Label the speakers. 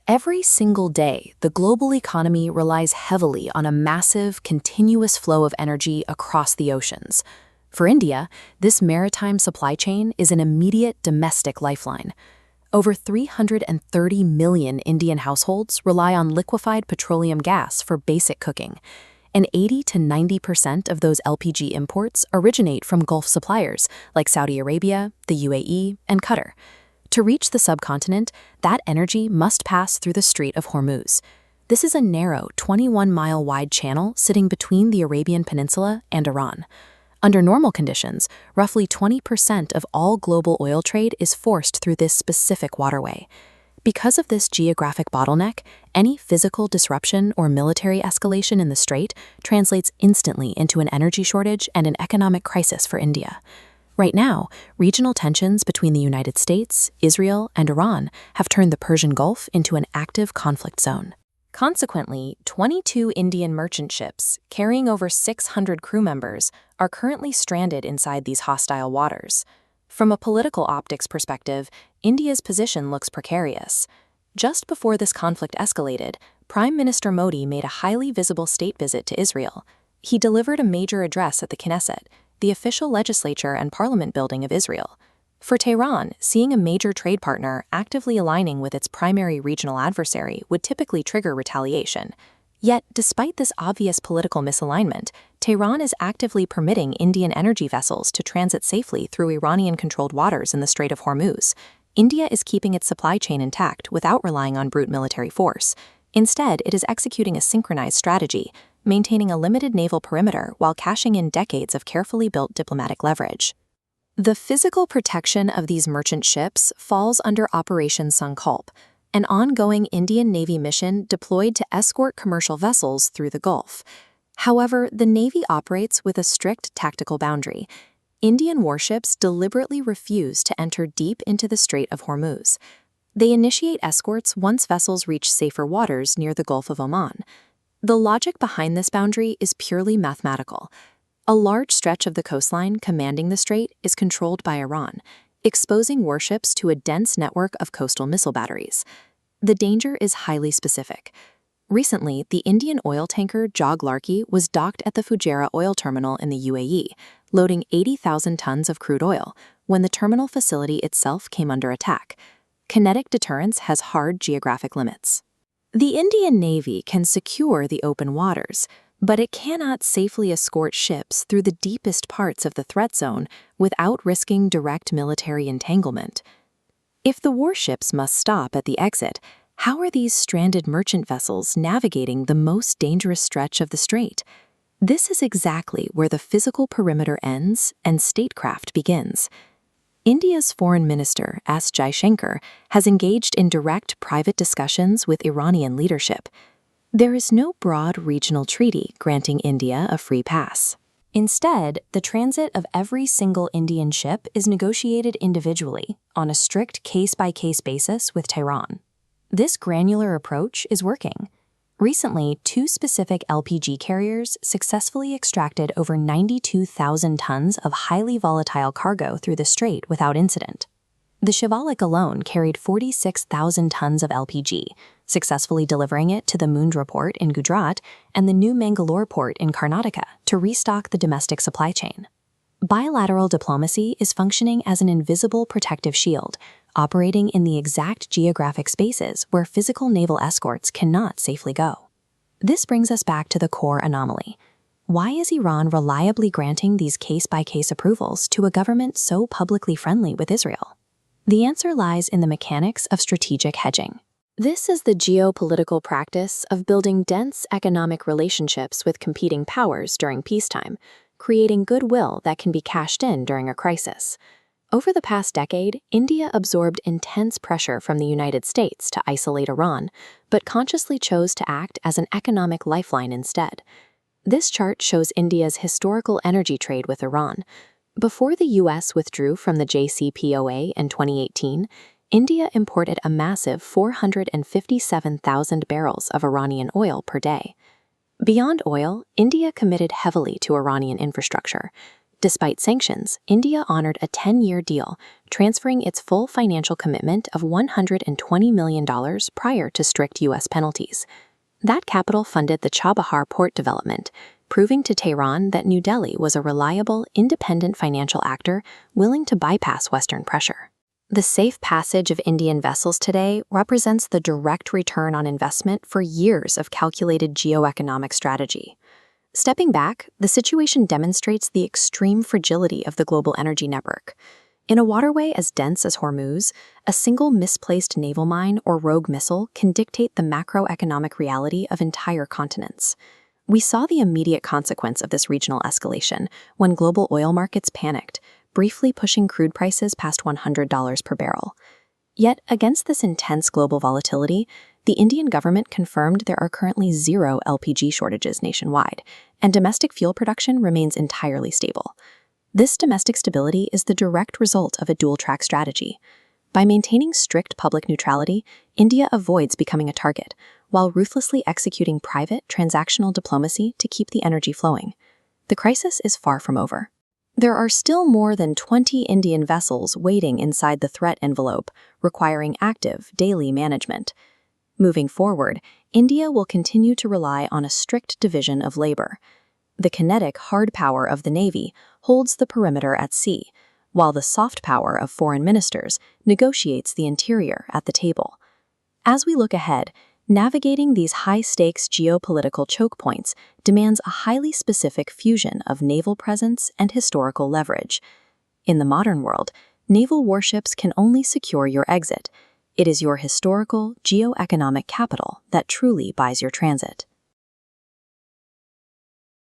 Speaker 1: Every single day, the global economy relies heavily on a massive, continuous flow of energy across the oceans. For India, this maritime supply chain is an immediate domestic lifeline. Over 330 million Indian households rely on liquefied petroleum gas for basic cooking, and 80 to 90% of those LPG imports originate from Gulf suppliers like Saudi Arabia, the U.A.E., and Qatar. To reach the subcontinent, that energy must pass through the Strait of Hormuz. This is a narrow, 21-mile-wide channel sitting between the Arabian Peninsula and Iran. Under normal conditions, roughly 20% of all global oil trade is forced through this specific waterway. Because of this geographic bottleneck, any physical disruption or military escalation in the strait translates instantly into an energy shortage and an economic crisis for India. Right now, regional tensions between the United States, Israel, and Iran have turned the Persian Gulf into an active conflict zone. Consequently, 22 Indian merchant ships, carrying over 600 crew members, are currently stranded inside these hostile waters. From a political optics perspective, India's position looks precarious. Just before this conflict escalated, Prime Minister Modi made a highly visible state visit to Israel. He delivered a major address at the Knesset, the official legislature and parliament building of Israel. For Tehran, seeing a major trade partner actively aligning with its primary regional adversary would typically trigger retaliation. Yet, despite this obvious political misalignment, Tehran is actively permitting Indian energy vessels to transit safely through Iranian-controlled waters in the Strait of Hormuz. India is keeping its supply chain intact without relying on brute military force. Instead, it is executing a synchronized strategy, maintaining a limited naval perimeter while cashing in decades of carefully built diplomatic leverage. The physical protection of these merchant ships falls under Operation Sankalp, an ongoing Indian Navy mission deployed to escort commercial vessels through the Gulf. However, the Navy operates with a strict tactical boundary. Indian warships deliberately refuse to enter deep into the Strait of Hormuz. They initiate escorts once vessels reach safer waters near the Gulf of Oman. The logic behind this boundary is purely mathematical. A large stretch of the coastline commanding the strait is controlled by Iran, exposing warships to a dense network of coastal missile batteries. The danger is highly specific. Recently, the Indian oil tanker Jog Larky was docked at the Fujairah oil terminal in the U.A.E., loading 80,000 tons of crude oil, when the terminal facility itself came under attack. Kinetic deterrence has hard geographic limits. The Indian Navy can secure the open waters, but it cannot safely escort ships through the deepest parts of the threat zone without risking direct military entanglement. If the warships must stop at the exit, how are these stranded merchant vessels navigating the most dangerous stretch of the strait? This is exactly where the physical perimeter ends and statecraft begins. India's Foreign Minister S. Jaishankar has engaged in direct private discussions with Iranian leadership. There is no broad regional treaty granting India a free pass. Instead, the transit of every single Indian ship is negotiated individually, on a strict case-by-case basis with Tehran. This granular approach is working. Recently, 2 specific LPG carriers successfully extracted over 92,000 tons of highly volatile cargo through the strait without incident. The Shivalik alone carried 46,000 tons of LPG, successfully delivering it to the Mundra port in Gujarat and the new Mangalore port in Karnataka to restock the domestic supply chain. Bilateral diplomacy is functioning as an invisible protective shield, operating in the exact geographic spaces where physical naval escorts cannot safely go. This brings us back to the core anomaly. Why is Iran reliably granting these case-by-case approvals to a government so publicly friendly with Israel? The answer lies in the mechanics of strategic hedging. This is the geopolitical practice of building dense economic relationships with competing powers during peacetime, creating goodwill that can be cashed in during a crisis. Over the past decade, India absorbed intense pressure from the United States to isolate Iran, but consciously chose to act as an economic lifeline instead. This chart shows India's historical energy trade with Iran. Before the U.S. withdrew from the JCPOA in 2018, India imported a massive 457,000 barrels of Iranian oil per day. Beyond oil, India committed heavily to Iranian infrastructure. Despite sanctions, India honored a 10-year deal, transferring its full financial commitment of $120 million prior to strict U.S. penalties. That capital funded the Chabahar port development, proving to Tehran that New Delhi was a reliable, independent financial actor willing to bypass Western pressure. The safe passage of Indian vessels today represents the direct return on investment for years of calculated geoeconomic strategy. Stepping back, the situation demonstrates the extreme fragility of the global energy network. In a waterway as dense as Hormuz, a single misplaced naval mine or rogue missile can dictate the macroeconomic reality of entire continents. We saw the immediate consequence of this regional escalation when global oil markets panicked, briefly pushing crude prices past $100 per barrel. Yet, against this intense global volatility, the Indian government confirmed there are currently 0 LPG shortages nationwide, and domestic fuel production remains entirely stable. This domestic stability is the direct result of a dual-track strategy. By maintaining strict public neutrality, India avoids becoming a target, while ruthlessly executing private, transactional diplomacy to keep the energy flowing. The crisis is far from over. There are still more than 20 Indian vessels waiting inside the threat envelope, requiring active, daily management. Moving forward, India will continue to rely on a strict division of labor. The kinetic hard power of the Navy holds the perimeter at sea, while the soft power of foreign ministers negotiates the interior at the table. As we look ahead, navigating these high-stakes geopolitical choke points demands a highly specific fusion of naval presence and historical leverage. In the modern world, naval warships can only secure your exit. It is your historical, geoeconomic capital that truly buys your transit.